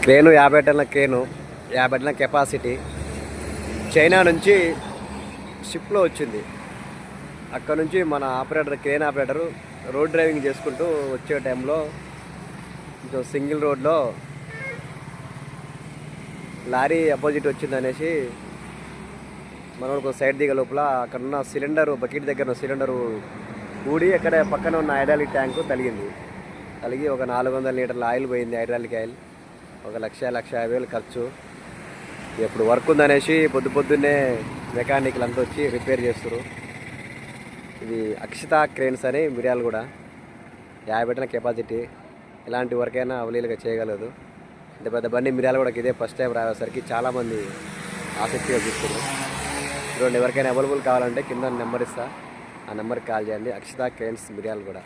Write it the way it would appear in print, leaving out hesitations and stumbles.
Crane 50 టన్నుల crane, 50 టన్నుల capacity China నుంచి షిప్లో వచ్చింది. అక్కడ నుంచి మన operator, crane operator road driving చేసుకుంటూ వచ్చే టైంలో కొంచెం సింగిల్ రోడ్లో లారీ అపోజిట్ వచ్చిందనేసి మనకు సైడ్ దిగ లోపల అక్కడున్న సిలిండరు, బకెట్ దగ్గర ఉన్న సిలిండరు ఊడి అక్కడ పక్కన ఉన్న హైడ్రాలిక్ ట్యాంకు తలిగి ఒక 400 లీటర్ల ఆయిల్ పోయింది. హైడ్రాలిక్ ఆయిల్ 1,50,000 ఖర్చు. ఇప్పుడు వర్క్ ఉందనేసి పొద్దున్నే మెకానిక్లు అంతా వచ్చి రిపేర్ చేస్తారు. ఇది అక్షిత క్రేన్స్ అని మిర్యాలగూడ, 50 టన్నుల కెపాసిటీ. ఎలాంటి వర్క్ అయినా అవలీలుగా చేయగలదు. ఇంత పెద్ద బండి మిర్యాలగూడకి ఇదే ఫస్ట్ టైం రావేసరికి చాలామంది ఆసక్తిగా చూస్తున్నారు. చూడండి, ఎవరికైనా అవైలబుల్ కావాలంటే కింద నెంబర్ ఇస్తా, ఆ నెంబర్కి కాల్ చేయండి. అక్షిత క్రేన్స్ మిర్యాలగూడ.